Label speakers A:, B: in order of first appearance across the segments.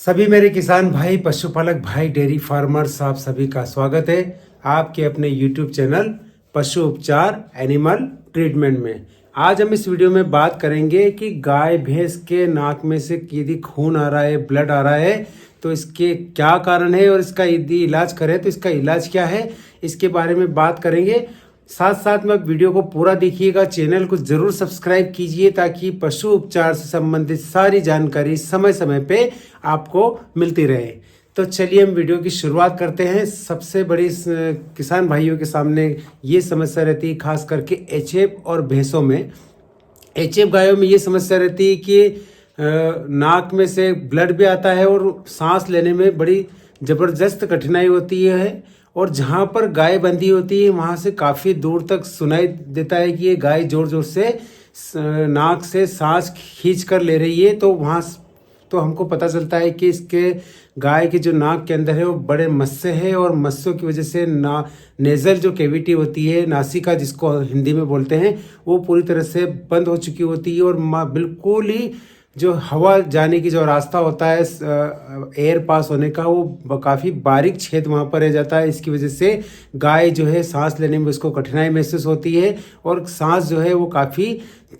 A: सभी मेरे किसान भाई, पशुपालक भाई, डेयरी फार्मर्स, आप सभी का स्वागत है आपके अपने YouTube चैनल पशु उपचार एनिमल ट्रीटमेंट में। आज हम इस वीडियो में बात करेंगे कि गाय भैंस के नाक में से यदि खून आ रहा है, ब्लड आ रहा है, तो इसके क्या कारण है और इसका यदि इलाज करें तो इसका इलाज क्या है, इसके बारे में बात करेंगे। साथ साथ में वीडियो को पूरा देखिएगा, चैनल को जरूर सब्सक्राइब कीजिए ताकि पशु उपचार से संबंधित सारी जानकारी समय समय पे आपको मिलती रहे। तो चलिए हम वीडियो की शुरुआत करते हैं। सबसे बड़ी किसान भाइयों के सामने ये समस्या रहती है, खास करके एचएफ और भैंसों में। एचएफ गायों में ये समस्या रहती है कि नाक में से ब्लड भी आता है और सांस लेने में बड़ी ज़बरदस्त कठिनाई होती है। और जहाँ पर गाय बंधी होती है वहाँ से काफ़ी दूर तक सुनाई देता है कि ये गाय ज़ोर ज़ोर से नाक से सांस खींच कर ले रही है। तो वहाँ तो हमको पता चलता है कि इसके गाय के जो नाक के अंदर है वो बड़े मस्से है और मस्सों की वजह से नेज़ल जो कैविटी होती है, नासिका जिसको हिंदी में बोलते हैं, वो पूरी तरह से बंद हो चुकी होती है। और बिल्कुल ही जो हवा जाने की जो रास्ता होता है एयर पास होने का, वो काफ़ी बारीक छेद वहाँ पर रह जाता है। इसकी वजह से गाय जो है सांस लेने में उसको कठिनाई महसूस होती है और सांस जो है वो काफ़ी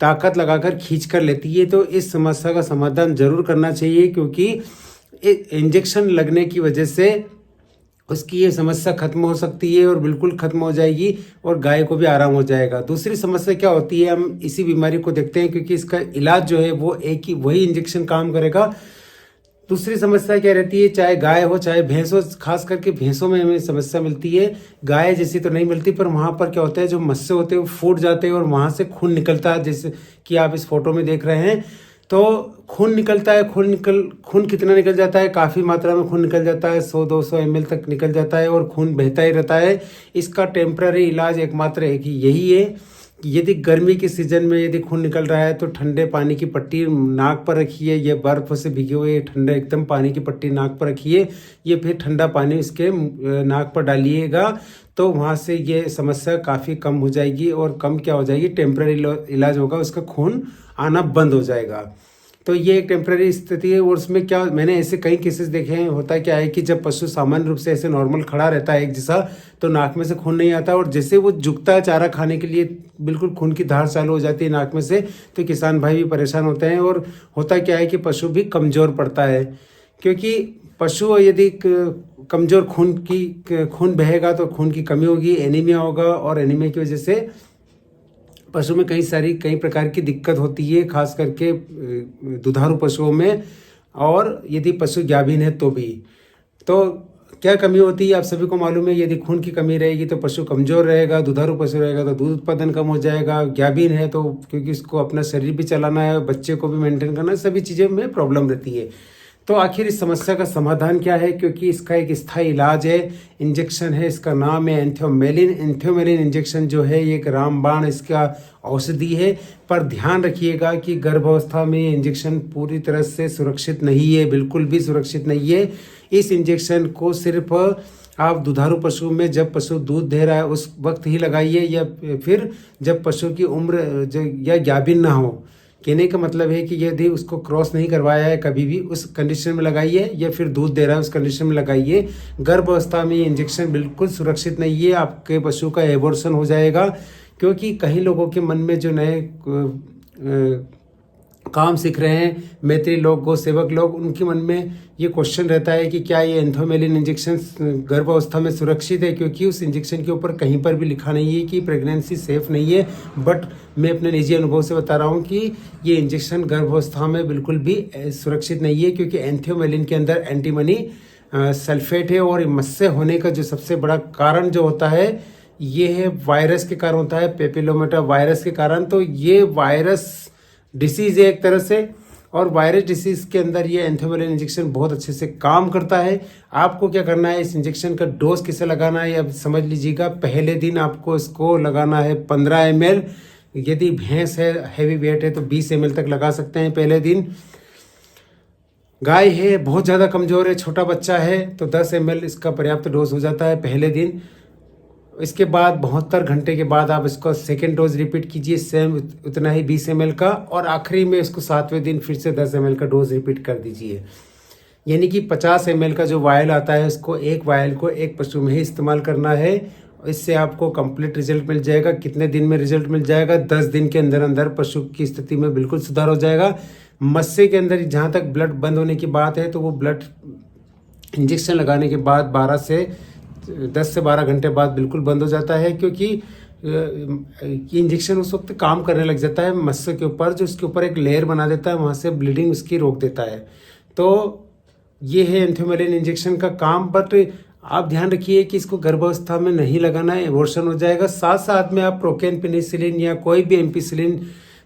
A: ताकत लगाकर खींच कर लेती है। तो इस समस्या का समाधान जरूर करना चाहिए, क्योंकि इंजेक्शन लगने की वजह से उसकी ये समस्या खत्म हो सकती है और बिल्कुल खत्म हो जाएगी और गाय को भी आराम हो जाएगा। दूसरी समस्या क्या होती है, हम इसी बीमारी को देखते हैं क्योंकि इसका इलाज जो है वो एक ही वही इंजेक्शन काम करेगा। दूसरी समस्या क्या रहती है, चाहे गाय हो चाहे भैंस हो, खास करके भैंसों में हमें समस्या मिलती है। गाय जैसी तो नहीं मिलती, पर वहाँ पर क्या होता है, जो मस्से होते हैं वो फूट जाते हैं और वहाँ से खून निकलता है, जैसे कि आप इस फोटो में देख रहे हैं। तो खून निकलता है, खून कितना निकल जाता है, काफ़ी मात्रा में खून निकल जाता है, 100-200 ml तक निकल जाता है और खून बहता ही रहता है। इसका टेम्पररी इलाज एकमात्र एक ही यही है। यदि गर्मी के सीजन में यदि खून निकल रहा है तो ठंडे पानी की पट्टी नाक पर रखिए, या बर्फ से भिगे हुए ठंडे एकदम पानी की पट्टी नाक पर रखिए, ये फिर ठंडा पानी इसके नाक पर डालिएगा, तो वहाँ से ये समस्या काफ़ी कम हो जाएगी। और कम क्या हो जाएगी, टेम्पररी इलाज होगा, उसका खून आना बंद हो जाएगा। तो ये एक टेम्पररी स्थिति है। और उसमें क्या, मैंने ऐसे कई केसेस देखे हैं। होता क्या है कि जब पशु सामान्य रूप से ऐसे नॉर्मल खड़ा रहता है एक जैसा, तो नाक में से खून नहीं आता, और जैसे वो झुकता है चारा खाने के लिए, बिल्कुल खून की धार चालू हो जाती है नाक में से। तो किसान भाई भी परेशान होते हैं। और होता क्या है कि पशु भी कमज़ोर पड़ता है, क्योंकि पशु यदि कमज़ोर खून बहेगा तो खून की कमी होगी, एनीमिया होगा, और एनीमिया की वजह से पशु में कई प्रकार की दिक्कत होती है, खास करके दुधारू पशुओं में। और यदि पशु गाभिन है तो भी, तो क्या कमी होती है आप सभी को मालूम है। यदि खून की कमी रहेगी तो पशु कमज़ोर रहेगा, दुधारू पशु रहेगा तो दूध उत्पादन कम हो जाएगा। गाभिन है तो क्योंकि इसको अपना शरीर भी चलाना है, बच्चे को भी मेंटेन करना है, सभी चीज़ें में प्रॉब्लम रहती है। तो आखिर इस समस्या का समाधान क्या है, क्योंकि इसका एक स्थायी इलाज है, इंजेक्शन है, इसका नाम है एंथ्योमेलिन। एंथ्योमेलिन इंजेक्शन जो है ये एक रामबाण इसका औषधि है। पर ध्यान रखिएगा कि गर्भावस्था में ये इंजेक्शन पूरी तरह से सुरक्षित नहीं है, बिल्कुल भी सुरक्षित नहीं है। इस इंजेक्शन को सिर्फ आप दुधारू पशु में जब पशु दूध दे रहा है उस वक्त ही लगाइए, या फिर जब पशु की उम्र या गाभिन ना हो। कहने का मतलब है कि यदि उसको क्रॉस नहीं करवाया है कभी भी, उस कंडीशन में लगाइए, या फिर दूध दे रहा है उस कंडीशन में लगाइए। गर्भावस्था में ये इंजेक्शन बिल्कुल सुरक्षित नहीं है, आपके पशु का एबॉर्शन हो जाएगा। क्योंकि कई लोगों के मन में जो नए काम सीख रहे हैं, मैत्री लोग, गौ सेवक लोग, उनके मन में ये क्वेश्चन रहता है कि क्या ये एंथ्योमेलिन इंजेक्शन गर्भावस्था में सुरक्षित है, क्योंकि उस इंजेक्शन के ऊपर कहीं पर भी लिखा नहीं है कि प्रेगनेंसी सेफ नहीं है। बट मैं अपने निजी अनुभव से बता रहा हूँ कि ये इंजेक्शन गर्भावस्था में बिल्कुल भी सुरक्षित नहीं है, क्योंकि एंथ्योमेलिन के अंदर एंटीमनी सल्फेट है। और मस्से होने का जो सबसे बड़ा कारण जो होता है ये है वायरस के कारण होता है, पेपिलोमेटा वायरस के कारण। तो ये वायरस डिसीज है एक तरह से, और वायरस डिसीज के अंदर ये एंथ्योमेलिन इंजेक्शन बहुत अच्छे से काम करता है। आपको क्या करना है, इस इंजेक्शन का डोज किसे लगाना है, अब समझ लीजिएगा। पहले दिन आपको इसको लगाना है 15 ml। यदि भैंस है, हैवी वेट है, तो 20 ml तक लगा सकते हैं पहले दिन। गाय है, बहुत ज़्यादा कमज़ोर है, छोटा बच्चा है, तो 10 ml इसका पर्याप्त डोज हो जाता है पहले दिन। इसके बाद 72 घंटे के बाद आप इसको सेकेंड डोज रिपीट कीजिए, सेम उतना ही 20 ml का, और आखिरी में इसको 7वें दिन फिर से 10 ml का डोज रिपीट कर दीजिए। यानी कि 50 ml का जो वायल आता है उसको एक वायल को एक पशु में ही इस्तेमाल करना है। इससे आपको कंप्लीट रिजल्ट मिल जाएगा। कितने दिन में रिजल्ट मिल जाएगा? 10 दिन के अंदर अंदर पशु की स्थिति में बिल्कुल सुधार हो जाएगा। मस्से के अंदर जहाँ तक ब्लड बंद होने की बात है तो वो ब्लड इंजेक्शन लगाने के बाद 10 से 12 घंटे बाद बिल्कुल बंद हो जाता है, क्योंकि इंजेक्शन उस वक्त काम करने लग जाता है मस्से के ऊपर, जो उसके ऊपर एक लेयर बना देता है, वहाँ से ब्लीडिंग उसकी रोक देता है। तो ये है एंथोमेलिन इंजेक्शन का काम। बट आप ध्यान रखिए कि इसको गर्भावस्था में नहीं लगाना है, एबॉर्शन हो जाएगा। साथ साथ में आप प्रोकेन पेनिसिलिन या कोई भी एम्पिसिलिन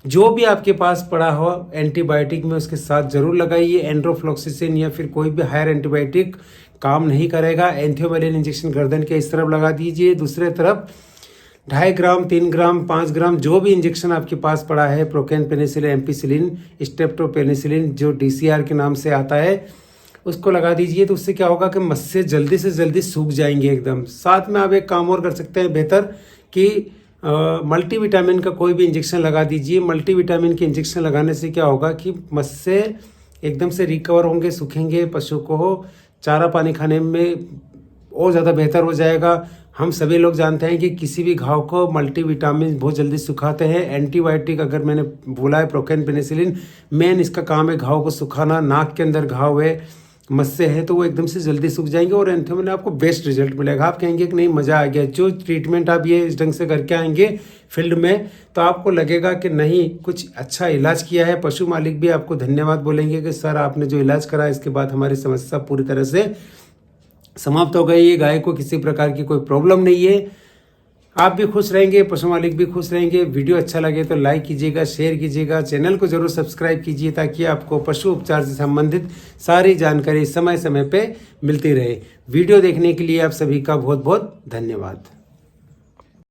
A: जो भी आपके पास पड़ा हो एंटीबायोटिक में उसके साथ जरूर लगाइए। एंड्रोफ्लोक्सिसिन या फिर कोई भी हायर एंटीबायोटिक काम नहीं करेगा। एंथोमेलिन इंजेक्शन गर्दन के इस तरफ लगा दीजिए, दूसरे तरफ 2.5 ग्राम, 3 ग्राम, 5 ग्राम जो भी इंजेक्शन आपके पास पड़ा है, प्रोकेन पेनिसिलिन, एम्पिसिलिन, स्ट्रेप्टोपेनिसिलिन जो DCR के नाम से आता है, उसको लगा दीजिए। तो उससे क्या होगा कि मस्से जल्दी से जल्दी सूख जाएंगे एकदम। साथ में आप एक काम और कर सकते हैं बेहतर कि मल्टीविटामिन का कोई भी इंजेक्शन लगा दीजिए। मल्टीविटामिन के इंजेक्शन लगाने से क्या होगा कि मस्से एकदम से रिकवर होंगे, सूखेंगे, पशु को चारा पानी खाने में और ज़्यादा बेहतर हो जाएगा। हम सभी लोग जानते हैं कि किसी भी घाव को मल्टीविटामिन बहुत जल्दी सुखाते हैं। एंटीबायोटिक अगर मैंने बोला है प्रोकेन पेनिसिलिन, मेन इसका काम है घाव को सुखाना। नाक के अंदर घाव है, मस्से है, तो वो एकदम से जल्दी सूख जाएंगे और एंथोमेलिन आपको बेस्ट रिजल्ट मिलेगा। आप कहेंगे कि नहीं मज़ा आ गया। जो ट्रीटमेंट आप ये इस ढंग से करके आएंगे फील्ड में तो आपको लगेगा कि नहीं कुछ अच्छा इलाज किया है। पशु मालिक भी आपको धन्यवाद बोलेंगे कि सर आपने जो इलाज करा इसके बाद हमारी समस्या पूरी तरह से समाप्त हो गई है। गाय को किसी प्रकार की कोई प्रॉब्लम नहीं है। आप भी खुश रहेंगे, पशु मालिक भी खुश रहेंगे। वीडियो अच्छा लगे तो लाइक कीजिएगा, शेयर कीजिएगा, चैनल को जरूर सब्सक्राइब कीजिए ताकि आपको पशु उपचार से संबंधित सारी जानकारी समय समय पे मिलती रहे। वीडियो देखने के लिए आप सभी का बहुत बहुत धन्यवाद।